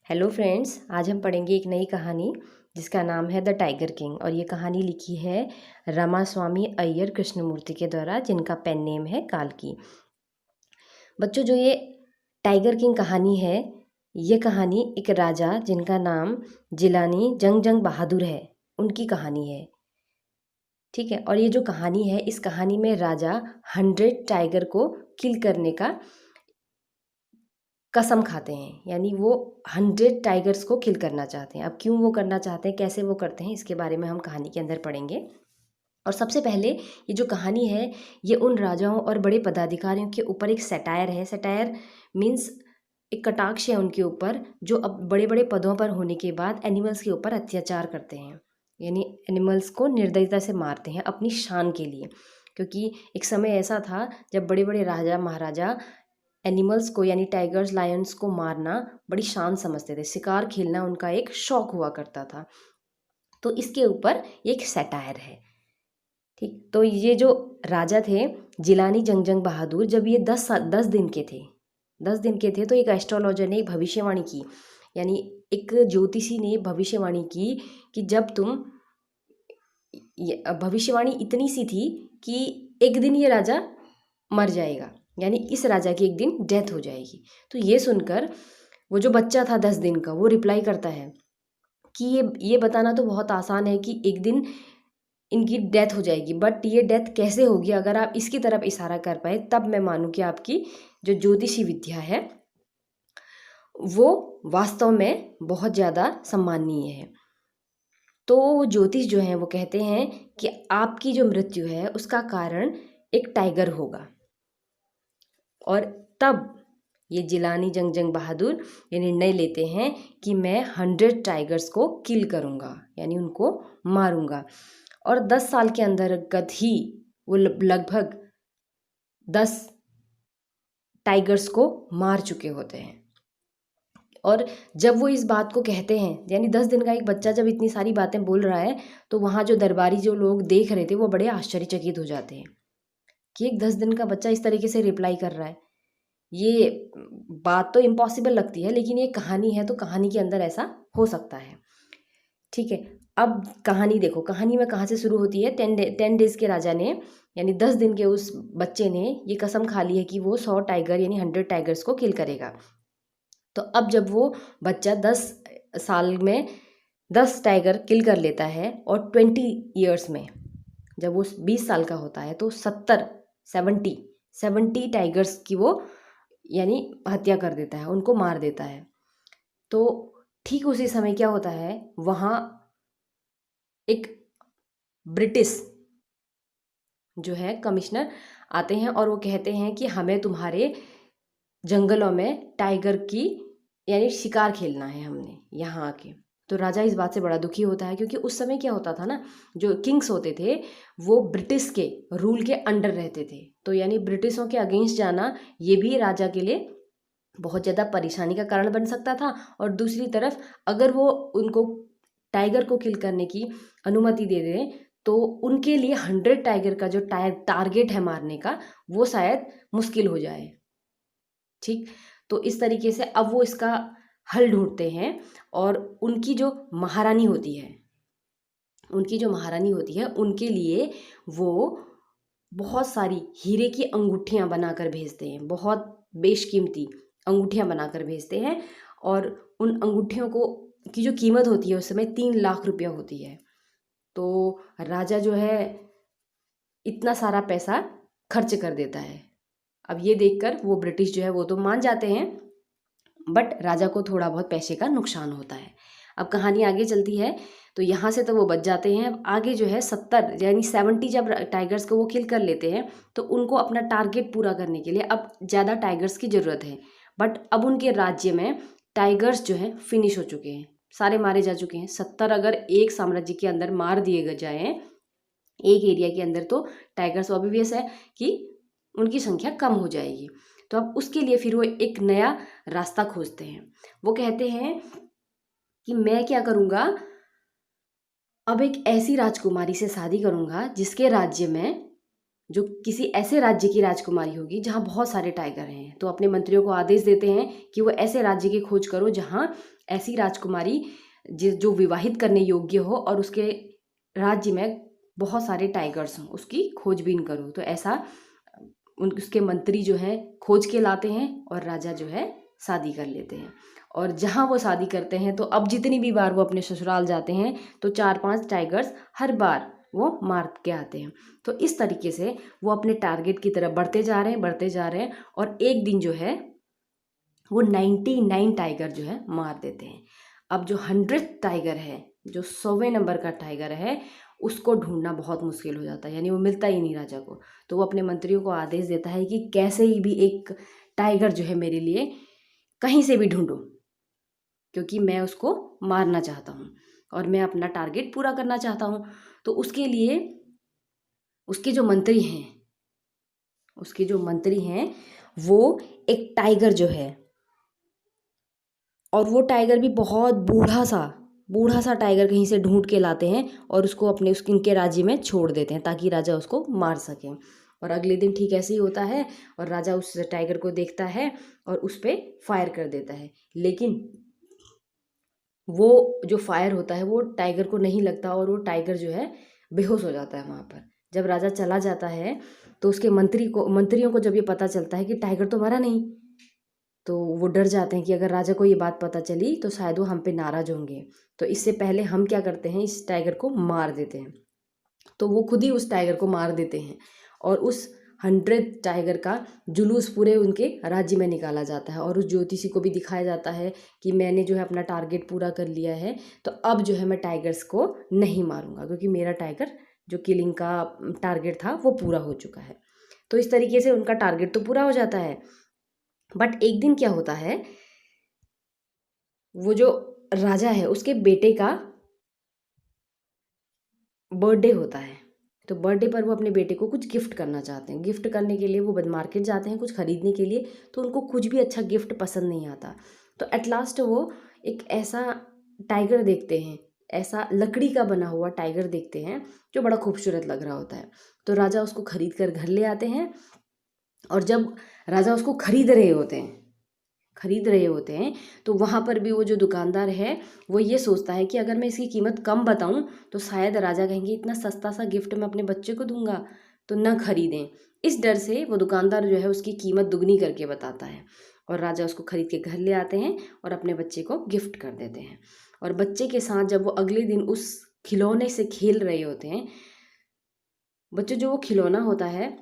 Hello friends, आज हम पढ़ेंगे एक नई कहानी जिसका नाम है द टाइगर किंग। और ये कहानी लिखी है रामास्वामी अय्यर कृष्णमूर्ति के द्वारा, जिनका पेन नेम है काल्की। बच्चों, जो ये टाइगर किंग कहानी है, ये कहानी एक राजा जिनका नाम जिलानी जंग बहादुर है, उनकी कहानी है। ठीक है। और ये जो कहानी है, इस कहानी में राजा 100 टाइगर को किल करने का कसम खाते हैं, यानी वो 100 टाइगर्स को किल करना चाहते हैं। अब क्यों वो करना चाहते हैं, कैसे वो करते हैं, इसके बारे में हम कहानी के अंदर पढ़ेंगे। और सबसे पहले ये जो कहानी है, ये उन राजाओं और बड़े पदाधिकारियों के ऊपर एक सटायर है। सटायर मीन्स एक कटाक्ष है उनके ऊपर, जो अब बड़े बड़े पदों पर होने के बाद एनिमल्स के ऊपर अत्याचार करते हैं, यानी एनिमल्स को निर्दयता से मारते हैं अपनी शान के लिए। क्योंकि एक समय ऐसा था जब बड़े बड़े राजा महाराजा एनिमल्स को, यानी टाइगर्स लायंस को मारना बड़ी शान समझते थे। शिकार खेलना उनका एक शौक हुआ करता था। तो इसके ऊपर एक सैटायर है। ठीक, तो ये जो राजा थे जिलानी जंग बहादुर, जब ये 10 दिन के थे, 10 दिन के थे, तो एक एस्ट्रोलॉजर ने एक भविष्यवाणी की, यानी एक ज्योतिषी ने भविष्यवाणी की कि जब तुम, भविष्यवाणी इतनी सी थी कि एक दिन ये राजा मर जाएगा, यानी इस राजा की एक दिन डेथ हो जाएगी। तो ये सुनकर वो जो बच्चा था 10 दिन का, वो रिप्लाई करता है कि ये बताना तो बहुत आसान है कि एक दिन इनकी डेथ हो जाएगी, बट ये डेथ कैसे होगी, अगर आप इसकी तरफ इशारा कर पाए तब मैं मानूं कि आपकी जो ज्योतिषी विद्या है वो वास्तव में बहुत ज़्यादा सम्माननीय है। तो वो ज्योतिष जो है वो कहते हैं कि आपकी जो मृत्यु है उसका कारण एक टाइगर होगा। और तब ये जिलानी जंग बहादुर ये निर्णय लेते हैं कि मैं 100 टाइगर्स को किल करूँगा, यानी उनको मारूंगा। और 10 साल के अंतर्गत ही वो लगभग 10 टाइगर्स को मार चुके होते हैं। और जब वो इस बात को कहते हैं, यानी 10 दिन का एक बच्चा जब इतनी सारी बातें बोल रहा है, तो वहाँ जो दरबारी जो लोग देख रहे थे वो बड़े आश्चर्यचकित हो जाते हैं कि एक 10 दिन का बच्चा इस तरीके से रिप्लाई कर रहा है। ये बात तो इम्पॉसिबल लगती है, लेकिन ये कहानी है तो कहानी के अंदर ऐसा हो सकता है। ठीक है। अब कहानी देखो, कहानी में कहाँ से शुरू होती है। 10 डेज के राजा ने, यानी 10 दिन के उस बच्चे ने ये कसम खा ली है कि वो 100 टाइगर यानी 100 टाइगर्स को किल करेगा। तो अब जब वो बच्चा 10 साल में 10 टाइगर किल कर लेता है, और 20 ईयर्स में जब वो 20 साल का होता है, तो 70 टाइगर्स की वो यानी हत्या कर देता है, उनको मार देता है। तो ठीक उसी समय क्या होता है, वहाँ एक ब्रिटिश जो है कमिश्नर आते हैं और वो कहते हैं कि हमें तुम्हारे जंगलों में टाइगर की यानी शिकार खेलना है हमने यहाँ आके। तो राजा इस बात से बड़ा दुखी होता है, क्योंकि उस समय क्या होता था ना, जो किंग्स होते थे वो ब्रिटिश के रूल के अंडर रहते थे। तो यानी ब्रिटिशों के अगेंस्ट जाना ये भी राजा के लिए बहुत ज़्यादा परेशानी का कारण बन सकता था। और दूसरी तरफ अगर वो उनको टाइगर को किल करने की अनुमति दे दें, तो उनके लिए 100 टाइगर का जो टारगेट है मारने का, वो शायद मुश्किल हो जाए। ठीक, तो इस तरीके से अब वो इसका हल ढूंढते हैं। और उनकी जो महारानी होती है, उनके लिए वो बहुत सारी हीरे की अंगूठियां बनाकर भेजते हैं, बहुत बेशकीमती अंगूठियां बनाकर भेजते हैं। और उन अंगूठियों को की जो कीमत होती है उस समय 3 लाख रुपया होती है। तो राजा जो है इतना सारा पैसा खर्च कर देता है। अब ये देखकर वो ब्रिटिश जो है वो तो मान जाते हैं, बट राजा को थोड़ा बहुत पैसे का नुकसान होता है। अब कहानी आगे चलती है, तो यहाँ से तो वो बच जाते हैं। आगे जो है 70 यानी 70 जब टाइगर्स को वो किल कर लेते हैं, तो उनको अपना टारगेट पूरा करने के लिए अब ज़्यादा टाइगर्स की ज़रूरत है। बट अब उनके राज्य में टाइगर्स जो है फिनिश हो चुके हैं, सारे मारे जा चुके हैं। 70 अगर एक साम्राज्य के अंदर मार दिए जाएँ एक एरिया के अंदर, तो टाइगर्स ऑब्वियस है कि उनकी संख्या कम हो जाएगी। तो अब उसके लिए फिर वो एक नया रास्ता खोजते हैं। वो कहते हैं कि मैं क्या करूँगा, अब एक ऐसी राजकुमारी से शादी करूँगा जिसके राज्य में जो किसी ऐसे राज्य की राजकुमारी होगी जहाँ बहुत सारे टाइगर हैं, तो अपने मंत्रियों को आदेश देते हैं कि वो ऐसे राज्य की खोज करो जहाँ ऐसी राजकुमारी जो विवाहित करने योग्य हो और उसके राज्य में बहुत सारे टाइगर्स हों, उसकी खोजबीन करो। तो ऐसा उसके मंत्री जो है खोज के लाते हैं और राजा जो है शादी कर लेते हैं। और जहाँ वो शादी करते हैं तो अब जितनी भी बार वो अपने ससुराल जाते हैं तो 4-5 टाइगर्स हर बार वो मार के आते हैं। तो इस तरीके से वो अपने टारगेट की तरफ बढ़ते जा रहे हैं और एक दिन जो है वो 99 टाइगर जो है मार देते हैं। अब जो 100th टाइगर है, जो 100वें नंबर का टाइगर है, उसको ढूंढना बहुत मुश्किल हो जाता है, यानी वो मिलता ही नहीं राजा को। तो वो अपने मंत्रियों को आदेश देता है कि कैसे ही भी एक टाइगर जो है मेरे लिए कहीं से भी ढूंढो, क्योंकि मैं उसको मारना चाहता हूँ और मैं अपना टारगेट पूरा करना चाहता हूँ। तो उसके लिए उसके जो मंत्री हैं वो एक टाइगर जो है, और वो टाइगर भी बहुत बूढ़ा सा टाइगर कहीं से ढूंढ के लाते हैं और उसको अपने उनके राज्य में छोड़ देते हैं ताकि राजा उसको मार सके। और अगले दिन ठीक ऐसे ही होता है और राजा उस टाइगर को देखता है और उस पर फायर कर देता है, लेकिन वो जो फायर होता है वो टाइगर को नहीं लगता और वो टाइगर जो है बेहोश हो जाता है वहाँ पर। जब राजा चला जाता है तो उसके मंत्रियों को जब ये पता चलता है कि टाइगर तो मरा नहीं, तो वो डर जाते हैं कि अगर राजा को ये बात पता चली तो शायद वो हम पे नाराज होंगे। तो इससे पहले हम क्या करते हैं, इस टाइगर को मार देते हैं। तो वो खुद ही उस टाइगर को मार देते हैं और उस 100 टाइगर का जुलूस पूरे उनके राज्य में निकाला जाता है और उस ज्योतिषी को भी दिखाया जाता है कि मैंने जो है अपना टारगेट पूरा कर लिया है, तो अब जो है मैं टाइगर्स को नहीं मारूंगा क्योंकि मेरा टाइगर जो किलिंग का टारगेट था वो पूरा हो चुका है। तो इस तरीके से उनका टारगेट तो पूरा हो जाता है। बट एक दिन क्या होता है, वो जो राजा है उसके बेटे का बर्थडे होता है। तो बर्थडे पर वो अपने बेटे को कुछ गिफ्ट करना चाहते हैं। गिफ्ट करने के लिए वो मार्केट जाते हैं कुछ खरीदने के लिए, तो उनको कुछ भी अच्छा गिफ्ट पसंद नहीं आता। तो एट लास्ट वो एक ऐसा टाइगर देखते हैं, ऐसा लकड़ी का बना हुआ टाइगर देखते हैं जो बड़ा खूबसूरत लग रहा होता है। तो राजा उसको खरीद कर घर ले आते हैं और जब राजा उसको खरीद रहे होते हैं तो वहाँ पर भी वो जो दुकानदार है वो ये सोचता है कि अगर मैं इसकी कीमत कम बताऊं तो शायद राजा कहेंगे इतना सस्ता सा गिफ्ट मैं अपने बच्चे को दूंगा, तो न खरीदें। इस डर से वो दुकानदार जो है उसकी कीमत दुगनी करके बताता है और राजा उसको खरीद के घर ले आते हैं और अपने बच्चे को गिफ्ट कर देते हैं। और बच्चे के साथ जब वो अगले दिन उस खिलौने से खेल रहे होते हैं, बच्चे जो वो खिलौना होता है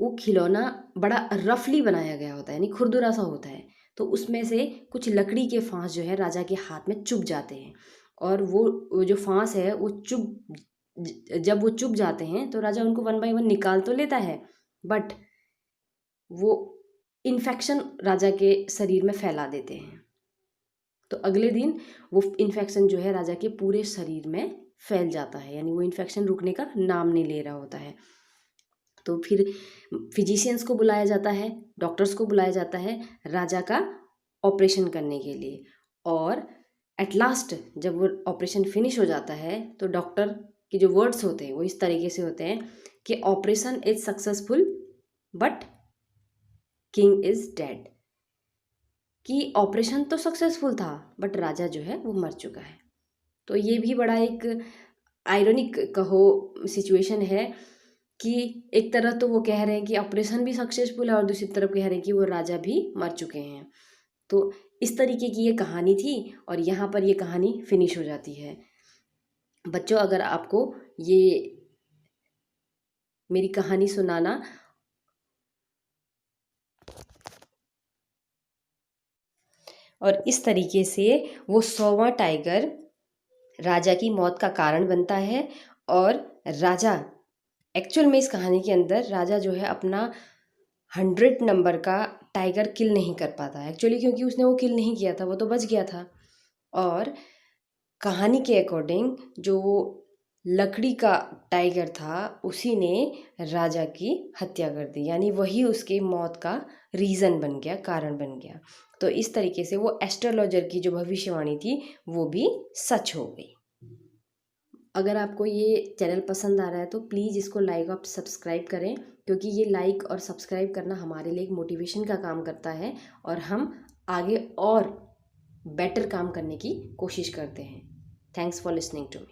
वो खिलौना बड़ा रफली बनाया गया होता है, यानी खुरदुरा सा होता है। तो उसमें से कुछ लकड़ी के फांस जो है राजा के हाथ में चुभ जाते हैं और वो जो फांस है वो जब वो चुभ जाते हैं तो राजा उनको 1 बाय 1 निकाल तो लेता है, बट वो इन्फेक्शन राजा के शरीर में फैला देते हैं। तो अगले दिन वो इन्फेक्शन जो है राजा के पूरे शरीर में फैल जाता है, यानी वो इन्फेक्शन रुकने का नाम नहीं ले रहा होता है। तो फिर फिजिशियंस को बुलाया जाता है, डॉक्टर्स को बुलाया जाता है राजा का ऑपरेशन करने के लिए। और एट लास्ट जब वो ऑपरेशन फिनिश हो जाता है तो डॉक्टर के जो वर्ड्स होते हैं वो इस तरीके से होते हैं कि operation is successful but king is dead, कि ऑपरेशन तो सक्सेसफुल था बट राजा जो है वो मर चुका है। तो ये भी बड़ा एक आयरनिक कहो सिचुएशन है कि एक तरफ तो वो कह रहे हैं कि ऑपरेशन भी सक्सेसफुल है और दूसरी तरफ कह रहे हैं कि वो राजा भी मर चुके हैं। तो इस तरीके की ये कहानी थी और यहाँ पर ये कहानी फिनिश हो जाती है। बच्चों, अगर आपको ये मेरी कहानी सुनाना और इस तरीके से वो 100वां टाइगर राजा की मौत का कारण बनता है और राजा एक्चुअल में इस कहानी के अंदर राजा जो है अपना 100 नंबर का टाइगर किल नहीं कर पाता एक्चुअली, क्योंकि उसने वो किल नहीं किया था, वो तो बच गया था। और कहानी के अकॉर्डिंग जो लकड़ी का टाइगर था उसी ने राजा की हत्या कर दी, यानी वही उसके मौत का रीज़न बन गया, कारण बन गया। तो इस तरीके से वो एस्ट्रोलॉजर की जो भविष्यवाणी थी वो भी सच हो गई। अगर आपको ये चैनल पसंद आ रहा है तो प्लीज़ इसको लाइक और सब्सक्राइब करें, क्योंकि ये लाइक और सब्सक्राइब करना हमारे लिए एक मोटिवेशन का काम करता है और हम आगे और बेटर काम करने की कोशिश करते हैं। Thanks for listening to me.